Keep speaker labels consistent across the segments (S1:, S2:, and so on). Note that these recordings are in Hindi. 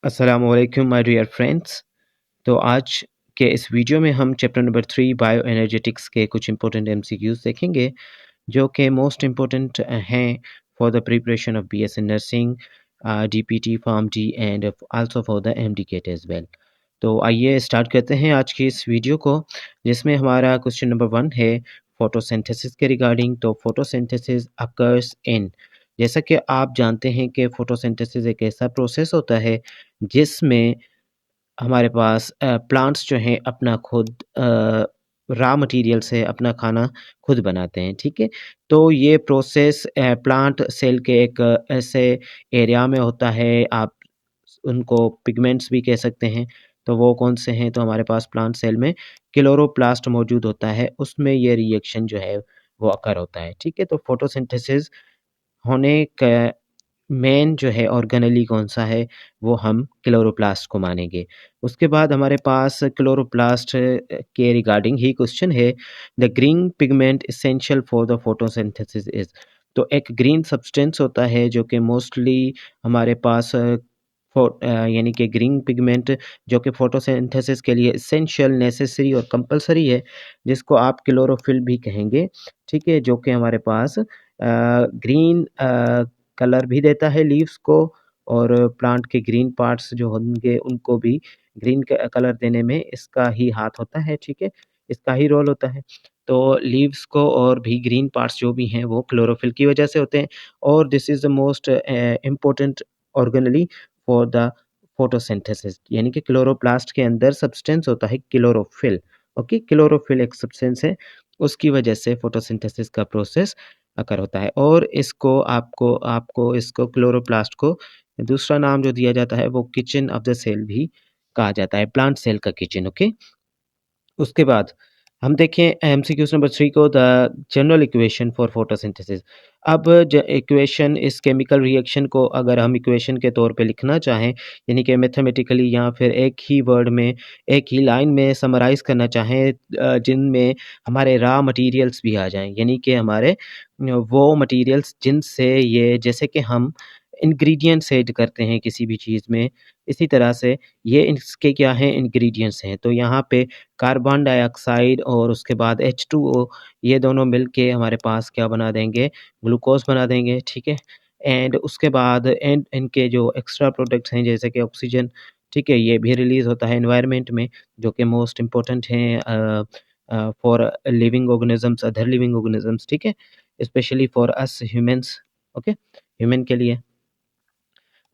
S1: अस्सलामुअलैकुम माय डियर फ्रेंड्स। तो आज के इस वीडियो में हम चैप्टर नंबर 3 बायो एनर्जेटिक्स के कुछ इंपॉर्टेंट एमसीक्यूज देखेंगे जो कि मोस्ट इम्पोर्टेंट हैं for the preparation of BSc nursing, DPT, pharm D and also for the MDCAT as well. तो आइए स्टार्ट करते हैं आज की इस वीडियो को, जिसमें हमारा क्वेश्चन नंबर 1 है फोटोसिंथेसिस के रिगार्डिंग। तो फोटोसिंथेसिस अकर्स इन, जैसा कि आप जानते हैं कि फोटोसिंथेसिस एक ऐसा प्रोसेस होता है जिसमें हमारे पास प्लांट्स जो हैं अपना खुद रॉ मटेरियल से अपना खाना खुद बनाते हैं, ठीक है। तो ये प्रोसेस प्लांट सेल के एक ऐसे एरिया में होता है, आप उनको पिगमेंट्स भी कह सकते हैं। तो वो कौन से हैं? तो हमारे पास प्लांट सेल में क्लोरोप्लास्ट मौजूद होता है, उसमें ये रिएक्शन जो है वो अकर होता है, ठीक है। तो फोटोसिंथेसिस होने का मेन जो है ऑर्गेनेली कौन-सा है, वो हम क्लोरोप्लास्ट को मानेंगे। उसके बाद हमारे पास क्लोरोप्लास्ट के रिगार्डिंग ही क्वेश्चन है, the green pigment essential for the photosynthesis is. तो एक ग्रीन सब्सटेंस होता है जो कि मोस्टली हमारे पास यानी कि ग्रीन पिगमेंट जो कि फोटोसिंथेसिस के लिए एसेंशियल, नेसेसरी और कंपल्सरी है, जिसको आप क्लोरोफिल भी कहेंगे, ठीक है। जो कि हमारे पास ग्रीन कलर भी देता है लीव्स को, और प्लांट के ग्रीन पार्ट्स जो होंगे उनको भी ग्रीन कलर देने में इसका ही हाथ होता है, ठीक है, इसका ही रोल होता है। तो लीव्स को और भी ग्रीन पार्ट्स जो भी हैं वो क्लोरोफिल की वजह से होते हैं, और this is the most important organelle for the photosynthesis. यानी कि क्लोरोप्लास्ट के अंदर सब्सटेंस होता है क्लोरोफिल, ओके। क्लोरोफिल एक सब्सटेंस है, उसकी वजह से फोटोसिंथेसिस का प्रोसेस अकर होता है। और इसको आपको आपको इसको क्लोरोप्लास्ट को दूसरा नाम जो दिया जाता है वो किचन ऑफ द सेल भी कहा जाता है, प्लांट सेल का किचन, ओके। उसके बाद हम देखें एमसीक्यूज नंबर 3 को, the general equation for photosynthesis. अब इक्वेशन, इस केमिकल रिएक्शन को अगर हम इक्वेशन के तौर पे लिखना चाहें, यानी कि मैथमेटिकली या फिर एक ही वर्ड में, एक ही लाइन में समराइज़ करना चाहें, जिनमें हमारे रॉ मटेरियल्स भी आ जाएँ, यानी कि हमारे वो मटेरियल्स जिनसे ये, जैसे कि हम इंग्रीडिएंट्स ऐड करते हैं किसी भी चीज़ में, इसी तरह से ये इसके क्या हैं, इंग्रीडिएंट्स हैं। तो यहाँ पे कार्बन डाइऑक्साइड और उसके बाद H2O, ये दोनों मिलके हमारे पास क्या बना देंगे, ग्लूकोज़ बना देंगे, ठीक है। एंड उसके बाद इनके जो एक्स्ट्रा प्रोडक्ट्स हैं जैसे कि ऑक्सीजन, ठीक है, ये भी रिलीज़ होता है एनवायरनमेंट में, जो कि मोस्ट इम्पोर्टेंट हैं for living organisms, other living organisms, ठीक है, specially for us humans, okay, human के लिए।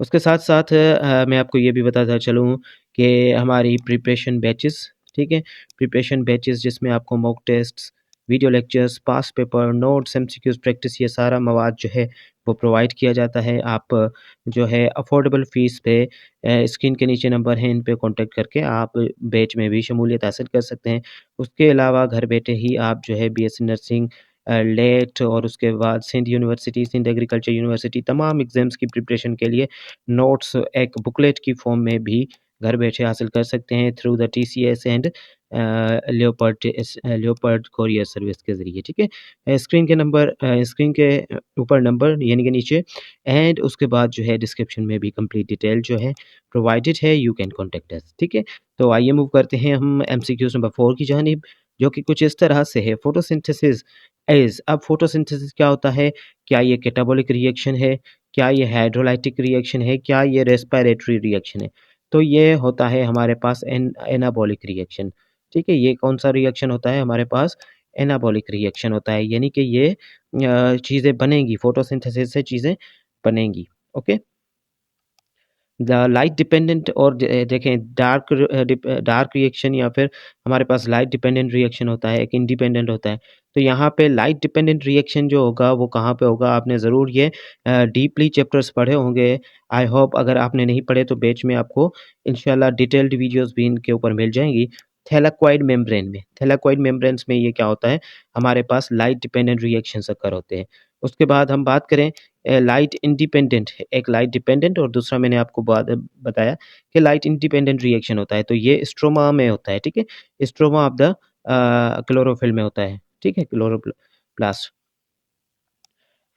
S1: उसके साथ-साथ मैं आपको ये भी बताता चलूँ कि हमारी प्रिपरेशन बैचेज़, ठीक है, प्रिपरेशन बैचेज़ जिसमें आपको mock tests, video lectures, past paper, notes, MCQs, practice, ये सारा मवाद जो है वो प्रोवाइड किया जाता है। आप जो है अफोर्डेबल फ़ीस पे स्क्रीन के नीचे नंबर हैं, इन पे कॉन्टैक्ट करके आप बैच में भी शमूलियत हासिल कर सकते हैं। उसके अलावा घर बैठे ही आप जो है बीएससी नर्सिंग, लेट और उसके बाद Sindh university, Sindh agriculture university, तमाम एग्ज़ाम्स की प्रिपरेशन के लिए नोट्स एक बुकलेट की फॉर्म में भी घर बैठे हासिल कर सकते हैं through the TCS and leopard courier service के ज़रिए, ठीक है। स्क्रीन के नंबर, स्क्रीन के ऊपर नंबर यानी कि नीचे, एंड उसके बाद जो है डिस्क्रिप्शन में भी कंप्लीट डिटेल जो है प्रोवाइडेड है, यू कैन कॉन्टैक्ट अस, ठीक है। तो आइए मूव करते हैं हम एमसीक्यूज़ नंबर 4 की जानिब, जो कि कुछ इस तरह से है, फोटोसिंथेसिस इज़। अब फोटोसिंथेसिस क्या होता है? क्या ये कैटाबॉलिक रिएक्शन है? क्या ये हाइड्रोलाइटिक रिएक्शन है? क्या ये रेस्पिरेटरी रिएक्शन है? तो ये होता है हमारे पास एनाबॉलिक रिएक्शन, ठीक है। ये कौन-सा रिएक्शन होता है हमारे पास? एनाबॉलिक रिएक्शन होता है, यानी कि ये चीज़ें बनेंगी, फोटोसिंथेसिस से चीज़ें बनेंगी, ओके। द लाइट डिपेंडेंट, और देखें डार्क रिएक्शन या फिर हमारे पास लाइट डिपेंडेंट रिएक्शन होता है, एक इंडिपेंडेंट होता है। तो यहाँ पे लाइट डिपेंडेंट रिएक्शन जो होगा वो कहाँ पे होगा? आपने ज़रूर ये डीपली चैप्टर्स पढ़े होंगे। आई होप अगर आपने नहीं पढ़े तो बैच में आपको इंशाल्लाह डिटेल्ड वीडियोस भी इनके ऊपर मिल जाएंगी। थैलाक्वाइड मेम्ब्रेन में, थैलाक्वाइड मेम्ब्रेन्स में ये क्या होता है, हमारे पास लाइट डिपेंडेंट रिएक्शंस अकर होते हैं। उसके बाद हम बात करें लाइट इंडिपेंडेंट है, एक लाइट डिपेंडेंट और दूसरा मैंने आपको बाद बताया कि लाइट इंडिपेंडेंट रिएक्शन होता है। तो ये स्ट्रोमा में होता है, ठीक है, स्ट्रोमा ऑफ द क्लोरोफिल में होता है, ठीक है, क्लोरोप्लास्ट।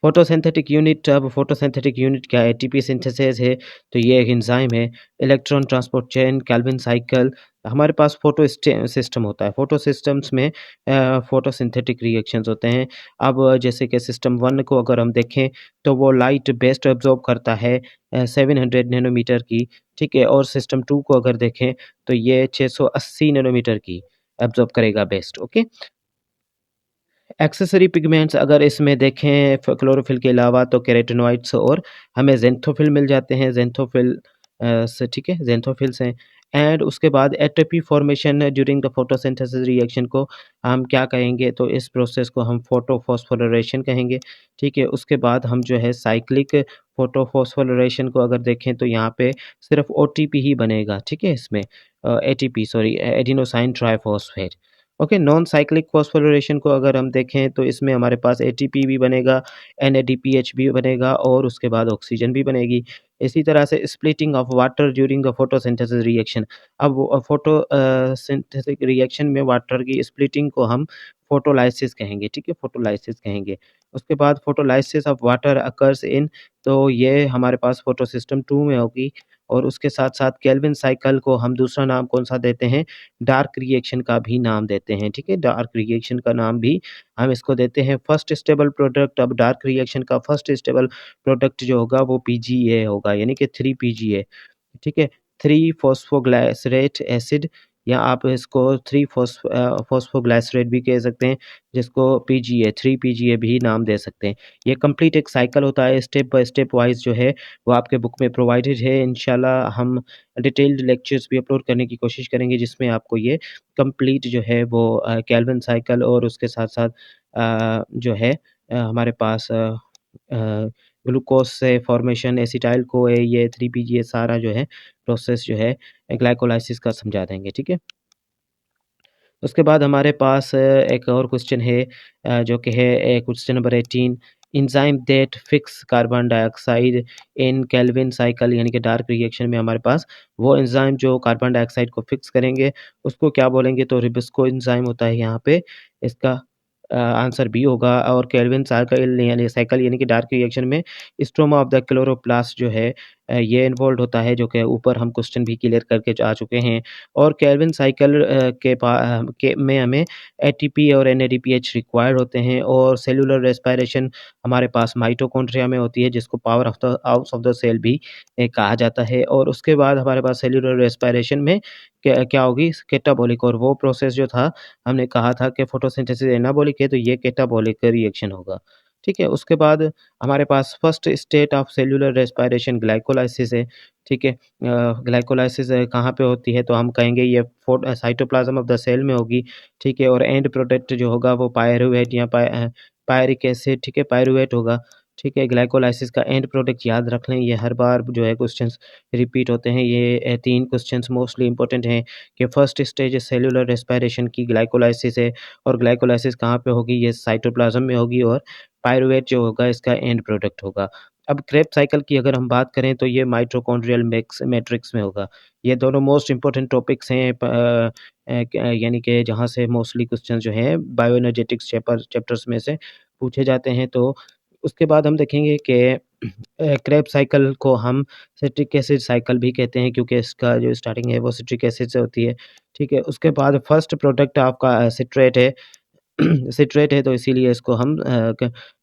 S1: फोटोसिंथेटिक यूनिट, अब फोटोसिंथेटिक यूनिट क्या है? एटीपी सिंथेसिस है, तो ये एक एंजाइम है। Electron transport chain, Calvin cycle, हमारे पास फोटो सिस्टम होता है। फोटो सिस्टम्स में फोटोसिंथेटिक रिएक्शंस होते हैं। अब जैसे कि सिस्टम वन को अगर हम देखें तो वो लाइट बेस्ट एब्जॉर्ब करता है 700 नैनोमीटर की, ठीक है। और सिस्टम टू को अगर देखें तो ये 680 नैनोमीटर की एब्जॉर्ब करेगा बेस्ट, ओके। एक्सेसरी पिगमेंट्स अगर इसमें देखें क्लोरोफिल के अलावा तो कैरोटीनॉइड्स और हमें ज़ेंथोफिल मिल जाते हैं, ज़ेंथोफिल से, ठीक है, ज़ेंथोफिल्स हैं। एंड उसके बाद ATP formation during the photosynthesis reaction को हम क्या कहेंगे? तो इस प्रोसेस को हम फोटोफॉस्फोराइलेशन कहेंगे, ठीक है। उसके बाद हम जो है साइक्लिक फोटोफॉस्फोराइलेशन को अगर देखें तो यहाँ पे सिर्फ ओटीपी ही बनेगा, ठीक है। इसमें ATP sorry adenosine triphosphate, okay. Non cyclic phosphorylation को अगर हम देखें तो इसमें हमारे पास एटीपी भी बनेगा, एनएडीपीएच भी बनेगा और उसके बाद ऑक्सीजन भी बनेगी। इसी तरह से splitting of water during the photosynthesis reaction. अब सिंथेसिस रिएक्शन में वाटर की स्प्लिटिंग को हम फोटोलाइसिस कहेंगे, ठीक है, फोटोलाइसिस कहेंगे। उसके बाद photolysis of water occurs in, तो ये हमारे पास फोटो सिस्टम 2 में होगी। और उसके साथ-साथ केल्विन साइकिल को हम दूसरा नाम कौन-सा देते हैं? डार्क रिएक्शन का भी नाम देते हैं, ठीक है। डार्क रिएक्शन का नाम भी हम इसको देते हैं फर्स्ट स्टेबल प्रोडक्ट। अब डार्क रिएक्शन का फर्स्ट स्टेबल प्रोडक्ट जो होगा वो पीजीए होगा, यानी कि 3 पीजीए, ठीक है। 3 फॉस्फोग्लिसरेट एसिड, या आप इसको 3 फॉस्फोग्लिसरेट भी कह सकते हैं, जिसको पीजीए 3 पीजीए भी नाम दे सकते हैं। ये कंप्लीट एक साइकिल होता है, स्टेप बाय स्टेप वाइज़ जो है वो आपके बुक में प्रोवाइडेड है। इंशाल्लाह हम डिटेल्ड लेक्चर्स भी अपलोड करने की कोशिश करेंगे जिसमें आपको ये कंप्लीट जो है वो केल्विन साइकिल और उसके साथ-साथ जो है हमारे पास ग्लूकोज से फॉर्मेशन एसिटाइल को ये 3 ये सारा जो है प्रोसेस जो है ग्लाइकोलाइसिस का समझा देंगे, ठीक है। उसके बाद हमारे पास एक और क्वेश्चन है जो कि है question number 18, enzyme that fix carbon dioxide in Calvin cycle, यानी कि डार्क रिएक्शन में हमारे पास वो एंजाइम जो कार्बन डाइऑक्साइड को फिक्स करेंगे उसको क्या बोलेंगे? तो रिबिस्को एंजाइम होता है यहाँ पे, इसका आंसर बी होगा। और केल्विन साइकिल यानी कि डार्क रिएक्शन में स्ट्रोमा ऑफ द क्लोरोप्लास्ट जो है ये इन्वॉल्व होता है, जो कि ऊपर हम क्वेश्चन भी क्लियर करके आ चुके हैं। और केल्विन साइकिल के में हमें एटीपी और एनएडीपीएच रिक्वायर्ड होते हैं। और सेलुलर रेस्पिरेशन हमारे पास माइटोकॉन्ड्रिया में होती है, जिसको power of the house of the cell भी कहा जाता है। और उसके बाद हमारे पास सेलुलर रेस्पिरेशन में क्या क्या होगी? कैटाबॉलिक, और वो प्रोसेस जो था हमने कहा था कि फोटोसिंथेसिस एनाबॉलिक है, तो ये कैटाबॉलिक रिएक्शन होगा, ठीक है। उसके बाद हमारे पास first state of cellular respiration glycolysis है, ठीक है। ग्लाइकोलाइसिस कहाँ पे होती है? तो हम कहेंगे ये साइटोप्लाज्म ऑफ द सेल में होगी, ठीक है। और एंड प्रोडक्ट जो होगा वो पायरूवेट या पायरिक एसिड, ठीक है, पायरूवेट होगा, ठीक है। ग्लाइकोलाइसिस का एंड प्रोडक्ट याद रख लें, ये हर बार जो है क्वेश्चंस रिपीट होते हैं। ये 3 क्वेश्चंस मोस्टली इंपॉर्टेंट हैं कि फर्स्ट स्टेज सेलुलर रेस्पिरेशन की ग्लाइकोलाइसिस है, और ग्लाइकोलाइसिस कहाँ पे होगी? ये साइटोप्लाज्म में होगी, और पायरूवेट जो होगा इसका एंड प्रोडक्ट होगा। अब क्रेब्स साइकिल की अगर हम बात करें तो ये माइटोकॉन्ड्रियल मैट्रिक्स में होगा। ये दोनों मोस्ट इम्पोर्टेंट टॉपिक्स हैं यानी कि जहाँ से मोस्टली क्वेश्चन जो हैं बायोएनर्जेटिक्स चैप्टर्स में से पूछे जाते हैं। तो उसके बाद हम देखेंगे कि क्रेब्स साइकिल को हम सिट्रिक एसिड साइकिल भी कहते हैं, क्योंकि इसका जो स्टार्टिंग है वो सिट्रिक एसिड से होती है, ठीक है। उसके बाद फर्स्ट प्रोडक्ट आपका सिट्रेट है सिट्रेट है, तो इसीलिए इसको हम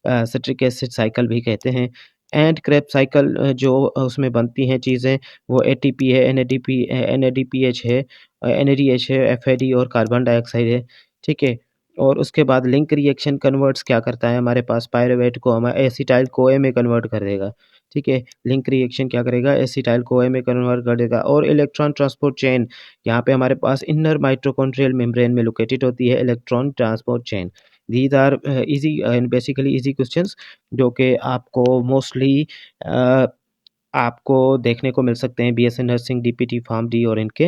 S1: सिट्रिक एसिड साइकिल भी कहते हैं। एंड क्रेब्स साइकिल जो उसमें बनती हैं चीज़ें वो एटीपी है, एनएडीपीएच है, एनएडीएच है, एफएडी और कार्बन डाइऑक्साइड है, ठीक है। और उसके बाद लिंक रिएक्शन कन्वर्ट्स क्या करता है? हमारे पास पायरूवेट को हमारा एसिटाइल कोए में कन्वर्ट कर देगा, ठीक है। लिंक रिएक्शन क्या करेगा? एसिटाइल कोए में कन्वर्ट कर देगा। और इलेक्ट्रॉन ट्रांसपोर्ट चेन, यहाँ पे हमारे पास इनर माइटोकॉन्ड्रियल मेम्ब्रेन में लोकेटेड होती है electron transport chain. These are easy and basically easy questions जो कि आपको मोस्टली आपको देखने को मिल सकते हैं BSc nursing, DPT, pharm D और इनके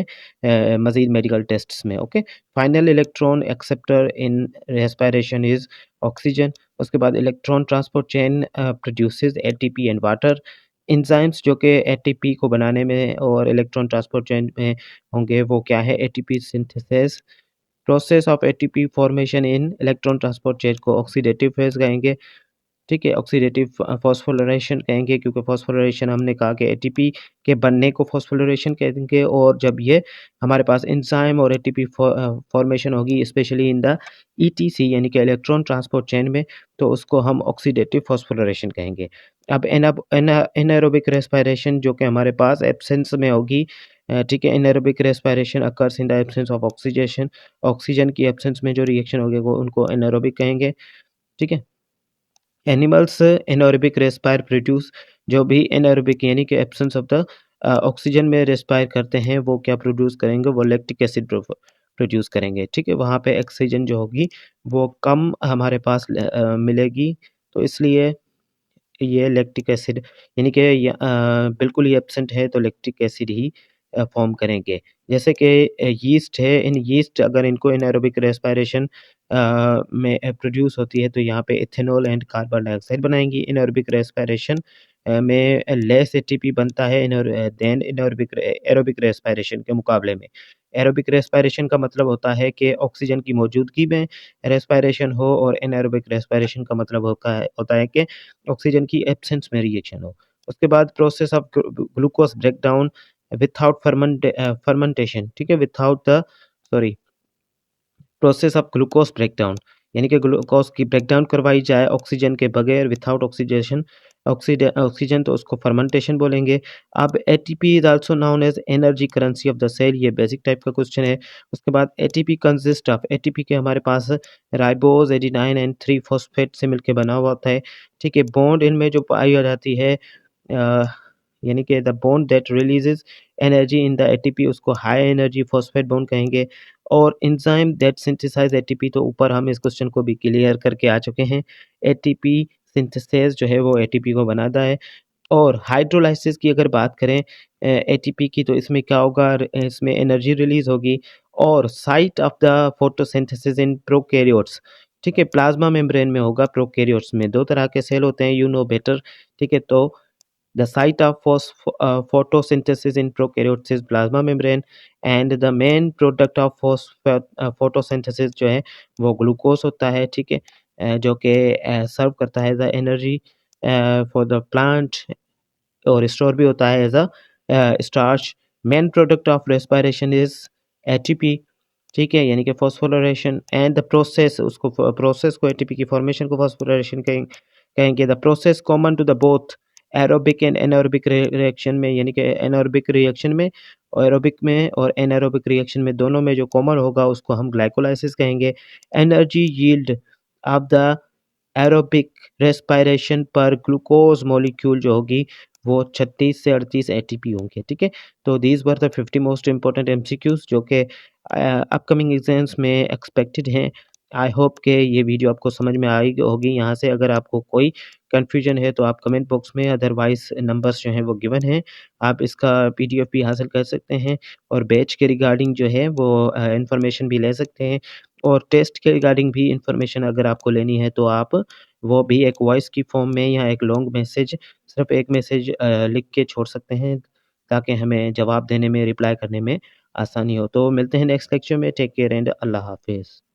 S1: मज़ीद मेडिकल टेस्ट्स में, okay. Final electron acceptor in respiration is oxygen. उसके बाद electron transport chain produces ATP and water. Enzymes जो कि एटीपी को बनाने में और इलेक्ट्रॉन ट्रांसपोर्ट चेन में होंगे वो क्या है? ATP synthesis. Process of ATP formation in electron transport chain को ऑक्सीडेटिव फेज कहेंगे। ठीक है। ऑक्सीडेटिव फॉस्फोराइलेशन कहेंगे क्योंकि फॉस्फोराइलेशन हमने कहा कि एटीपी के बनने को फॉस्फोराइलेशन कहेंगे, और जब ये हमारे पास एंजाइम और एटीपी फॉर्मेशन होगी स्पेशली इन द ईटीसी यानी कि इलेक्ट्रॉन ट्रांसपोर्ट चेन में, तो उसको हम ऑक्सीडेटिव फॉस्फोराइलेशन कहेंगे। अब एनारोबिक रेस्पिरेशन जो कि हमारे पास एब्सेंस में होगी, ठीक है। Anaerobic respiration occurs in the absence of oxygenation, oxygen की एब्सेंस में जो रिएक्शन होगी वो उनको एनारोबिक कहेंगे, ठीक है। एनिमल्स एनारोबिक रेस्पायर प्रोड्यूस, जो भी एनारोबिक यानी कि एब्सेंस ऑफ द ऑक्सीजन में रेस्पायर करते हैं वो क्या प्रोड्यूस करेंगे, वो लैक्टिक एसिड प्रोड्यूस करेंगे, ठीक है। वहाँ पे ऑक्सीजन जो होगी वो कम हमारे पास मिलेगी, तो इसलिए ये लैक्टिक एसिड यानी कि बिल्कुल ही एब्सेंट है तो लैक्टिक एसिड ही फॉर्म करेंगे। जैसे कि यीस्ट है, इन यीस्ट अगर इनको एनारोबिक रेस्पिरेशन में प्रोड्यूस होती है तो यहाँ पे इथेनॉल एंड कार्बन डाइऑक्साइड बनाएंगी। एनारोबिक रेस्पिरेशन में लेस एटीपी बनता है देन एनारोबिक एरोबिक रेस्पिरेशन के मुकाबले में। एरोबिक रेस्पिरेशन का मतलब होता है कि ऑक्सीजन की मौजूदगी में रेस्पिरेशन हो, और एनारोबिक रेस्पिरेशन का मतलब होता है कि ऑक्सीजन की एब्सेंस में रिएक्शन हो। उसके बाद process of glucose breakdown without fermentation, ठीक है, without the sorry process of glucose breakdown यानी कि ग्लूकोज की ब्रेकडाउन करवाई जाए ऑक्सीजन के बगैर, विथआउट ऑक्सीडेशन ऑक्सीजन, तो उसको फर्मेंटेशन बोलेंगे। अब ATP is also known as energy currency of the cell, ये बेसिक टाइप का क्वेश्चन है। उसके बाद एटीपी कंसिस्ट ऑफ, एटीपी के हमारे पास राइबोज एडिनाइन एंड 3 फॉस्फेट से मिलकर बना हुआ होता है, ठीक है। बॉन्ड इनमें जो पाई जाती है यानी कि the bond that releases energy in the ATP उसको हाई एनर्जी फॉस्फेट बॉन्ड कहेंगे। और एंजाइम दैट सिंथेसाइज एटीपी, तो ऊपर हम इस क्वेश्चन को भी क्लियर करके आ चुके हैं। एटीपी सिंथेसिस जो है वो एटीपी को बनाता है। और हाइड्रोलाइसिस की अगर बात करें एटीपी की, तो इसमें क्या होगा, इसमें एनर्जी रिलीज होगी। और site of the photosynthesis in prokaryotes, ठीक है, प्लाज्मा मेम्ब्रेन में होगा। प्रोकैरियोट्स में दो तरह के सेल होते हैं, यू नो बेटर, ठीक है। तो the site of photosynthesis in prokaryotes is plasma membrane, and the main product of photosynthesis जो है वो ग्लूकोज होता है, ठीक है, जो कि सर्व करता है the energy for the plant, और स्टोर भी होता है as a starch. Main product of respiration is ATP, ठीक है, यानी कि फॉस्फोराइलेशन एंड द प्रोसेस, उसको प्रोसेस को एटीपी की फॉर्मेशन को फॉस्फोराइलेशन कहेंगे। The process common to the both aerobic and anaerobic reaction में, यानी कि एनारोबिक रिएक्शन में, एरोबिक में और एनारोबिक रिएक्शन में दोनों में जो कॉमन होगा उसको हम ग्लाइकोलाइसिस कहेंगे। Energy yield of the aerobic respiration पर ग्लूकोज मॉलिक्यूल जो होगी वो 36 से 38 एटीपी होंगे, ठीक है। तो these were the 50 most important MCQs जो कि अपकमिंग एग्जाम्स में एक्सपेक्टेड हैं। आई होप कि ये वीडियो आपको समझ में आई होगी। यहाँ से अगर आपको कोई कन्फ्यूजन है तो आप कमेंट बॉक्स में, अदरवाइज नंबर्स जो हैं वो गिवन हैं, आप इसका पीडीएफ भी हासिल कर सकते हैं, और बैच के रिगार्डिंग जो है वो इंफॉर्मेशन भी ले सकते हैं, और टेस्ट के रिगार्डिंग भी इंफॉर्मेशन अगर आपको लेनी है तो आप वो भी एक वॉइस की फॉर्म में या एक लॉन्ग मैसेज, सिर्फ एक मैसेज लिख के छोड़ सकते हैं, ताकि हमें जवाब देने में, रिप्लाई करने में आसानी हो। तो मिलते हैं नेक्स्ट लेक्चर में। टेक केयर एंड अल्लाह हाफिज़।